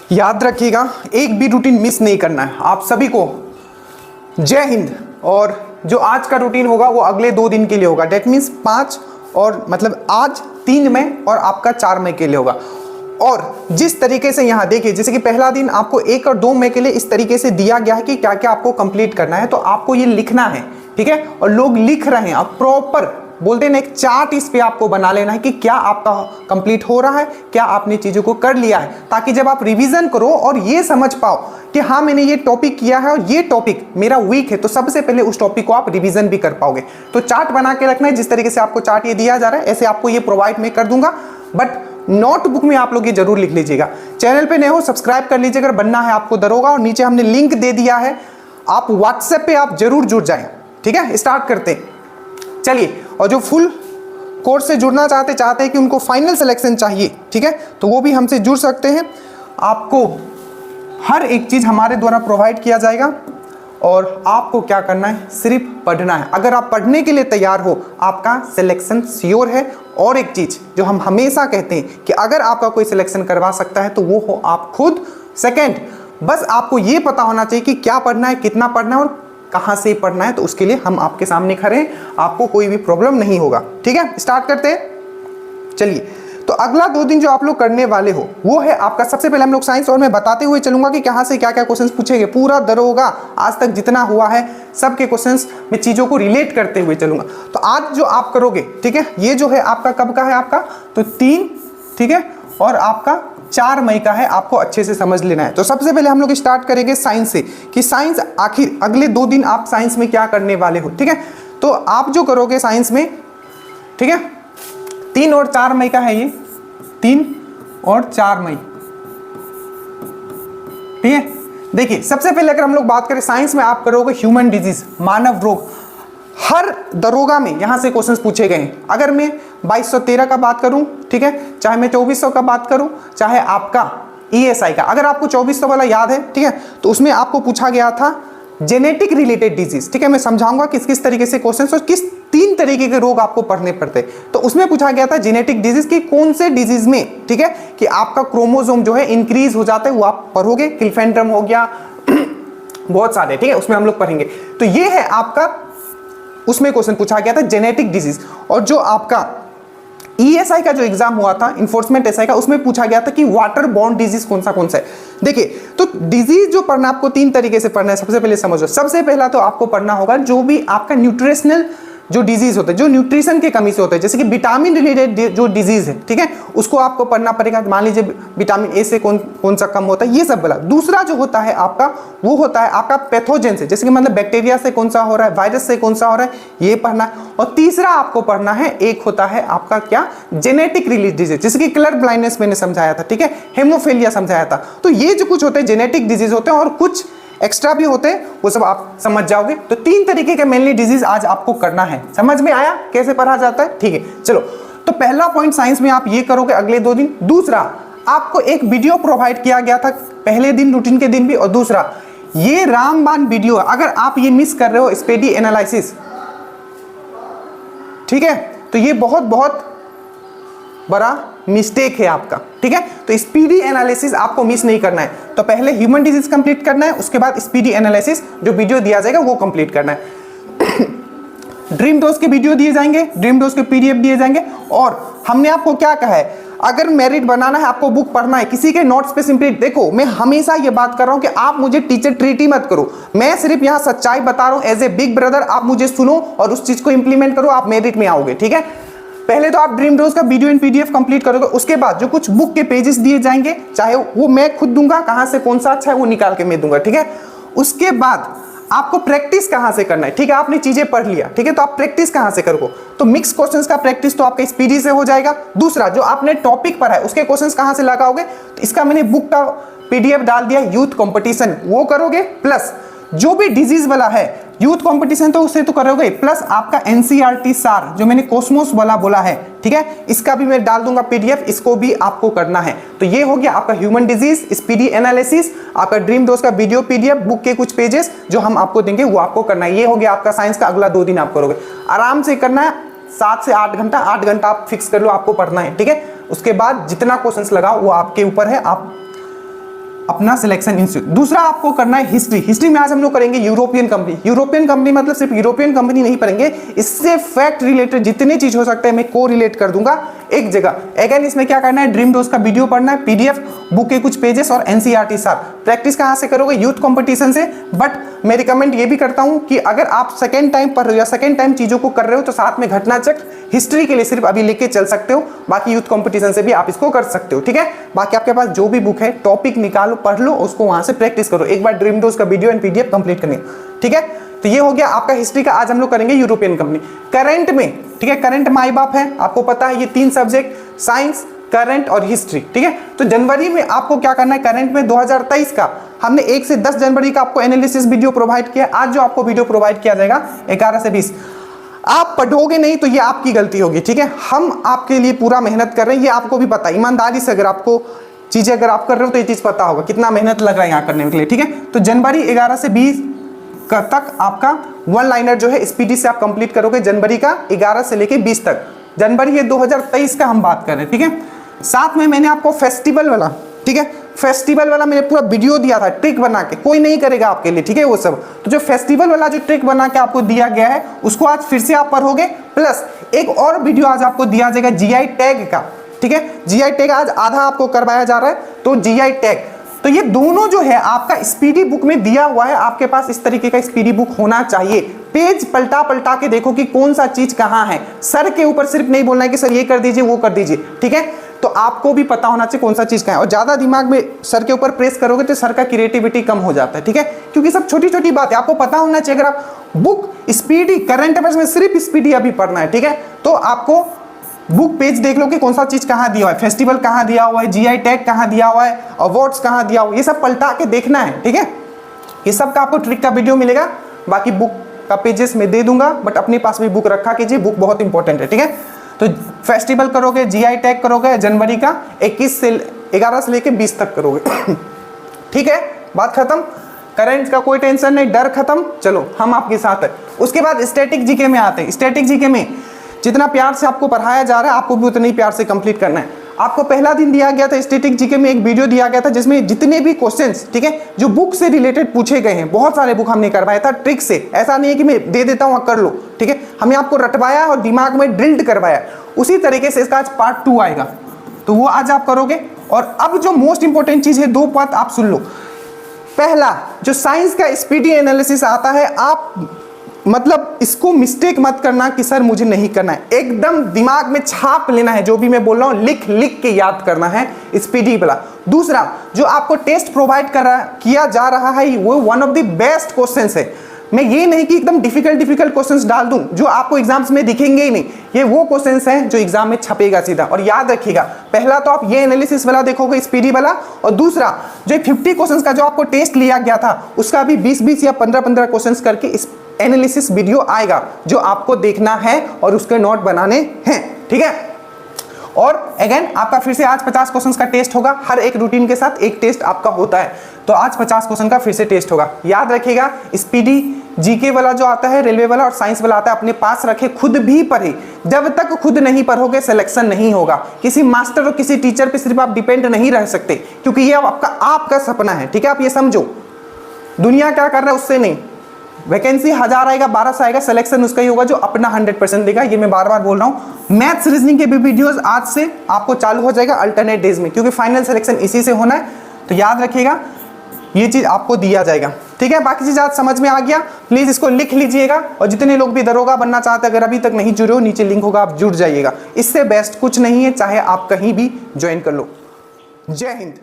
याद रखिएगा, एक भी रूटीन मिस नहीं करना है। आप सभी को जय हिंद। और जो आज का रूटीन होगा वो अगले 2 दिन के लिए होगा। डेट मीन्स 5 और मतलब आज 3 मई और आपका 4 मई के लिए होगा। और जिस तरीके से यहाँ देखिए, जैसे कि पहला दिन आपको 1 और 2 मई के लिए इस तरीके से दिया गया है कि क्या क्या आपको कंप्लीट करना है, तो आपको ये लिखना है, ठीक है। और लोग लिख रहे हैं, आप प्रॉपर बोलते हैं ना, एक चार्ट इस पे आपको बना लेना है कि क्या आपका कंप्लीट हो रहा है, क्या आपने चीजों को कर लिया है, ताकि जब आप रिवीजन करो और ये समझ पाओ कि हाँ मैंने ये टॉपिक किया है और ये टॉपिक मेरा वीक है, तो सबसे पहले उस टॉपिक को आप रिवीजन भी कर पाओगे। तो चार्ट बना के रखना है। जिस तरीके से आपको चार्ट ये दिया जा रहा है ऐसे आपको ये प्रोवाइड मैं कर दूंगा, बट नोटबुक में आप लोग ये जरूर लिख लीजिएगा। चैनल पे नए हो सब्सक्राइब कर लीजिए अगर बनना है आपको दरोगा। और नीचे हमने लिंक दे दिया है, आप व्हाट्सएप पे आप जरूर जुड़ जाएं, ठीक है। स्टार्ट करते हैं, चलिए। और जो फुल कोर्स से जुड़ना चाहते हैं कि उनको फाइनल सिलेक्शन चाहिए, ठीक है, तो वो भी हमसे जुड़ सकते हैं। आपको हर एक चीज हमारे द्वारा प्रोवाइड किया जाएगा और आपको क्या करना है, सिर्फ पढ़ना है। अगर आप पढ़ने के लिए तैयार हो, आपका सिलेक्शन श्योर है। और एक चीज जो हम हमेशा कहते हैं कि अगर आपका कोई सिलेक्शन करवा सकता है तो वो हो आप खुद। सेकंड, बस आपको ये पता होना चाहिए कि क्या पढ़ना है, कितना पढ़ना है और कहां से पढ़ना है, तो उसके लिए हम आपके सामने खड़े हैं, आपको कोई भी प्रॉब्लम नहीं होगा, ठीक है। स्टार्ट करते हैं, चलिए। तो अगला 2 दिन जो आप लोग करने वाले हो वो है आपका, सबसे पहले हम लोग साइंस, और मैं बताते हुए चलूंगा कि कहां से क्या क्या क्वेश्चंस पूछेंगे। पूरा दरोगा आज तक जितना हुआ है सबके क्वेश्चंस में चीजों को रिलेट करते हुए चलूंगा। तो आज जो आप करोगे, ठीक है, ये जो है आपका कब का है, आपका तो 3, ठीक है, और आपका 4 मई का है, आपको अच्छे से समझ लेना है। तो सबसे पहले हम लोग स्टार्ट करेंगे साइंस से, कि साइंस आखिर अगले 2 दिन आप साइंस में क्या करने वाले हो, ठीक है। तो आप जो करोगे साइंस में, ठीक है, 3 और 4 मई का है ये, 3 और 4 मई, ठीक है। देखिए सबसे पहले अगर हम लोग बात करें साइंस में, आप करोगे ह्यूमन डिजीज, मानव रोग। हर दरोगा में यहां से क्वेश्चंस पूछे गए हैं। अगर मैं 2213 का बात करूं, ठीक है, चाहे मैं 2400 का बात करूं, चाहे आपका ईएसआई का, अगर आपको 2400 वाला याद है, ठीक है, तो उसमें आपको पूछा गया था जेनेटिक रिलेटेड डिजीज, ठीक है। मैं समझाऊंगा किस किस तरीके से क्वेश्चंस और किस 3 तरीके के रोग आपको पढ़ने पड़ते हैं। तो उसमें पूछा गया था जेनेटिक डिजीज की कौन से डिजीज में, ठीक है, कि आपका क्रोमोसोम जो है इंक्रीज हो जाता है, वो आप पढ़ोगे। क्लिफेंड्रम हो गया बहुत सारे, ठीक है, उसमें हम लोग पढ़ेंगे। तो ये है आपका, उसमें क्वेश्चन पूछा गया था जेनेटिक डिजीज। और जो आपका ईएसआई का जो एग्जाम हुआ था, इन्फोर्समेंट एसआई का, उसमें पूछा गया था कि वाटर बॉर्न डिजीज कौन सा है। देखिए तो डिजीज जो पढ़ना, आपको 3 तरीके से पढ़ना है। सबसे पहले समझो, सबसे पहला तो आपको पढ़ना होगा जो भी आपका न्यूट्रिशनल जो डिजीज होते हैं, जो न्यूट्रिशन की कमी से होते हैं, जैसे कि विटामिन रिलेटेड जो डिजीज है, ठीक है, उसको आपको पढ़ना पड़ेगा। मान लीजिए विटामिन ए से कौन सा कम होता है, ये सब वाला। दूसरा जो होता है आपका, वो होता है आपका पैथोजेन से, जैसे कि मतलब बैक्टीरिया से कौन सा हो रहा है, वायरस से कौन सा हो रहा है, ये पढ़ना है। और तीसरा आपको पढ़ना है, एक होता है आपका क्या, जेनेटिक रिलेटेड डिजीज, जैसे कि कलर ब्लाइंडनेस मैंने समझाया था, ठीक है, हेमोफीलिया समझाया था। तो ये जो कुछ होते हैं जेनेटिक डिजीज होते हैं, और कुछ एक्स्ट्रा भी होते हैं, वो सब आप समझ जाओगे। तो 3 तरीके के मेनली डिजीज आज आपको करना है। समझ में आया कैसे पढ़ा जाता है, ठीक है। चलो, तो पहला पॉइंट साइंस में आप ये करोगे अगले 2 दिन। दूसरा, आपको एक वीडियो प्रोवाइड किया गया था पहले दिन रूटीन के दिन भी, और दूसरा ये रामबाण वीडियो, अगर आप ये मिस कर रहे हो स्पीडी एनालिसिस, ठीक है, तो ये बहुत बहुत बड़ा मिस्टेक है आपका, ठीक है। तो स्पीडी एनालिसिस आपको मिस नहीं करना है। तो पहले ह्यूमन डिजीज कंप्लीट करना है, उसके बाद स्पीडी एनालिसिस जो वीडियो दिया जाएगा वो कंप्लीट करना है। ड्रीम डोज के वीडियो दिए जाएंगे, ड्रीम डोज के पीडीएफ दिए जाएंगे। और हमने आपको क्या कहा है, अगर मेरिट बनाना है, आपको बुक पढ़ना है, किसी के नोट्स पे सिंपली देखो। मैं हमेशा ये बात कर रहा हूं कि आप मुझे टीचर ट्रीट ही मत करो, मैं सिर्फ यहां सच्चाई बता रहा हूं एज ए बिग ब्रदर। आप मुझे सुनो और उस चीज को इंप्लीमेंट करो, आप मेरिट में आओगे, ठीक है। पहले तो आप ड्रीम डोज का वीडियो इन पीडीएफ कंप्लीट करोगे, उसके बाद जो कुछ बुक के पेजेस दिए जाएंगे, चाहे वो मैं खुद दूंगा, कहां से कौन सा अच्छा है वो निकाल के मैं दूंगा, ठीक है। उसके बाद आपको प्रैक्टिस कहां से करना है, ठीक है। आपने चीजें पढ़ लिया, ठीक है, तो आप प्रैक्टिस कहां से करोगे, तो मिक्स क्वेश्चंस का प्रैक्टिस तो आपका स्पीडी से हो जाएगा। दूसरा, जो आपने टॉपिक पढ़ा है उसके क्वेश्चंस कहां से लगाओगे, तो इसका मैंने बुक का पीडीएफ डाल दिया, यूथ कंपटीशन वो करोगे। प्लस जो भी डिजीज वाला है, यूथ कंपटीशन तो उसे तो करोगे, प्लस आपका एनसीईआरटी सार जो मैंने कॉस्मोस वाला बोला है, ठीक है, इसका भी मैं डाल दूंगा पीडीएफ, इसको भी आपको करना है। तो ये हो गया आपका ह्यूमन डिजीज, स्पीडी एनालिसिस, आपका ड्रीम डोज का वीडियो पीडीएफ, बुक के कुछ पेजेस जो हम आपको देंगे वो आपको करना है। ये हो गया आपका साइंस का अगला 2 दिन आप करोगे। आराम से करना है, 7 से 8 घंटा, 8 घंटा आप फिक्स कर लो आपको पढ़ना है, ठीक है। उसके बाद जितना क्वेश्चंस लगाओ वो आपके ऊपर है, आप अपना सिलेक्शन इंस्टीट्यूट। दूसरा आपको करना है हिस्ट्री। हिस्ट्री में आज हम लोग करेंगे यूरोपियन कंपनी। यूरोपियन कंपनी मतलब सिर्फ यूरोपियन कंपनी नहीं पढ़ेंगे, इससे फैक्ट रिलेटेड जितने चीज हो सकते हैं मैं को रिलेट कर दूंगा एक जगह। अगेन इसमें क्या करना है, ड्रीम डोज का वीडियो पढ़ना है, पीडीएफ बुक के कुछ पेजेस और एनसीईआरटी साथ। प्रैक्टिस कहां से करोगे, यूथ कंपटीशन से। बट मैं रिकमेंड ये भी करता हूं कि अगर आप सेकेंड टाइम पढ़ रहे हो या सेकेंड टाइम चीजों को कर रहे हो तो साथ में घटना चक्र हिस्ट्री के लिए सिर्फ अभी लेके चल सकते हो, बाकी यूथ कंपटीशन से भी आप इसको कर सकते हो। ठीक है, बाकी आपके पास जो भी बुक है टॉपिक निकालो, पढ़ लो, उसको वहां से प्रैक्टिस करो। एक बार ड्रीम डोज का वीडियो एंड पीडीएफ कंप्लीट करनी। ठीक है, तो ये हो गया आपका हिस्ट्री का। आज हम लोग करेंगे यूरोपियन कंपनी। करंट में, ठीक है, करंट माई बाप है, आपको पता है ये 3 सब्जेक्ट, साइंस, करंट और हिस्ट्री। ठीक है, तो जनवरी में आपको क्या करना है, करंट में 2023 का हमने 1 से 10 जनवरी का आपको एनालिसिस वीडियो प्रोवाइड किया। आज जो आपको वीडियो प्रोवाइड किया जाएगा 11 से 20, आप पढ़ोगे नहीं तो ये आपकी गलती होगी। ठीक है, हम आपके लिए पूरा मेहनत कर रहे हैं, ये आपको भी पता है। ईमानदारी से अगर आपको चीजें अगर आप कर रहे हो तो ये चीज पता होगा कितना मेहनत लग रहा है यहाँ करने के लिए। ठीक है, तो जनवरी 11 से 20 तक आपका 1 लाइनर जो है स्पीडी से आप कंप्लीट करोगे। जनवरी का 11 से लेके 20 तक, जनवरी ये 2023 का हम बात कर रहे हैं। ठीक है, साथ में मैंने आपको फेस्टिवल वाला, ठीक है, फेस्टिवल वाला मैंने पूरा वीडियो दिया था ट्रिक बना के, कोई नहीं करेगा आपके लिए। ठीक है, वो सब तो जो फेस्टिवल वाला जो ट्रिक बना के आपको दिया गया है उसको आज फिर से आप पढ़ोगे। प्लस एक और वीडियो आज आपको दिया जाएगा जीआई टैग का। ठीक है, जीआई टैग आज आधा आपको करवाया जा रहा है, तो जीआई टैग, तो ये दोनों जो है आपका स्पीडी बुक में दिया हुआ है। आपके पास इस तरीके का स्पीडी बुक होना चाहिए। पेज पलटा पलटा के देखो कि कौन सा चीज कहां है। सर के ऊपर सिर्फ नहीं बोलना है कि सर ये कर दीजिए वो कर दीजिए। ठीक है, तो आपको भी पता होना चाहिए कौन सा चीज कहां है। और ज्यादा दिमाग में सर के ऊपर प्रेस करोगे तो सर का क्रिएटिविटी कम हो जाता है। ठीक है, क्योंकि सब छोटी छोटी बात है, आपको पता होना चाहिए। अगर आप बुक स्पीडी करंट अफेयर्स में सिर्फ स्पीडी अभी पढ़ना है, ठीक है, तो आपको बुक पेज देख लो कि कौन सा चीज कहां दिया हुआ है, फेस्टिवल कहां दिया हुआ है, जीआई टैग कहां दिया हुआ है, अवार्ड्स कहां दिया हुआ है, ये सब पलटा के देखना है। ठीक है, ये सब का आपको ट्रिक का वीडियो मिलेगा। बाकी बुक का पेजेस में दे दूंगा, बट अपने पास भी बुक रखा कीजिए, बुक बहुत इंपॉर्टेंट है। ठीक है, तो फेस्टिवल करोगे, जीआई टैग करोगे, जनवरी का 11 से लेके 20 तक करोगे। ठीक है, बात खत्म। करंट का कोई टेंशन नहीं, डर खत्म। चलो हम आपके साथ है। उसके बाद स्टैटिक जीके में आते हैं। स्टैटिक जीके में जितना प्यार से आपको पढ़ाया जा रहा है आपको भी उतने ही प्यार से कंप्लीट करना है। आपको पहला दिन दिया गया था स्टैटिक जीके में एक वीडियो दिया गया था जिसमें जितने भी क्वेश्चंस, ठीक है, जो बुक से रिलेटेड पूछे गए हैं, बहुत सारे बुक हमने करवाया था ट्रिक से। ऐसा नहीं है कि मैं दे देता हूं कर लो। ठीक है, हमने आपको रटवाया और दिमाग में ड्रिल्ड करवाया। उसी तरीके से इसका आज पार्ट 2 आएगा, तो वो आज आप करोगे। और अब जो मोस्ट इंपॉर्टेंट चीज है, 2 बात आप सुन लो। पहला, जो साइंस का स्पीडी एनालिसिस आता है, आप मतलब इसको मिस्टेक मत करना कि सर मुझे नहीं करना है। एकदम दिमाग में छाप लेना है, जो भी मैं बोल रहा हूं लिख लिख के याद करना है स्पीडी वाला। दूसरा, जो आपको टेस्ट प्रोवाइड किया जा रहा है वो one of the best questions है। मैं ये नहीं कि एकदम डिफिकल्ट क्वेश्चंस डाल दूं जो आपको एग्जाम्स में दिखेंगे ही नहीं। ये वो क्वेश्चंस हैं जो एग्जाम में छपेगा सीधा। और याद रखिएगा, पहला तो आप ये एनालिसिस वाला देखोगे स्पीडी वाला, और दूसरा जो 50 क्वेश्चंस का जो आपको टेस्ट लिया गया था उसका भी 20-20 या 15-15 क्वेश्चंस करके इस एनालिसिस वीडियो आएगा जो आपको देखना है और उसके नोट बनाने हैं। ठीक है, और अगेन आपका फिर से आज 50 क्वेश्चंस का टेस्ट होगा। हर एक रूटीन के साथ एक टेस्ट आपका होता है, तो आज 50 क्वेश्चन का फिर से टेस्ट होगा। याद रखिएगा, स्पीडी जीके वाला जो आता है, रेलवे वाला और साइंस वाला आता है, अपने पास रखे, खुद भी पढ़े। जब तक खुद नहीं पढ़ोगे सिलेक्शन नहीं होगा। किसी मास्टर और किसी टीचर पे सिर्फ आप डिपेंड नहीं रह सकते, क्योंकि ये आपका सपना है। ठीक है, आप ये समझो, दुनिया क्या कर रहा है उससे नहीं। वैकेंसी 1000 आएगा, 1200 आएगा, सिलेक्शन उसका ही होगा जो अपना 100% देगा। ये मैं बार बार बोल रहा हूँ। मैथ्स रीजनिंग के भी वीडियोस आज से आपको चालू हो जाएगा अल्टरनेट डेज में, क्योंकि फाइनल सिलेक्शन इसी से होना है। तो याद रखिएगा, ये चीज आपको दिया जाएगा। ठीक है, बाकी चीज आज समझ में आ गया, प्लीज इसको लिख लीजिएगा। और जितने लोग भी दरोगा बनना चाहते हैं, अगर अभी तक नहीं जुड़े हो, नीचे लिंक होगा, आप जुड़ जाइएगा। इससे बेस्ट कुछ नहीं है, चाहे आप कहीं भी ज्वाइन कर लो। जय हिंद।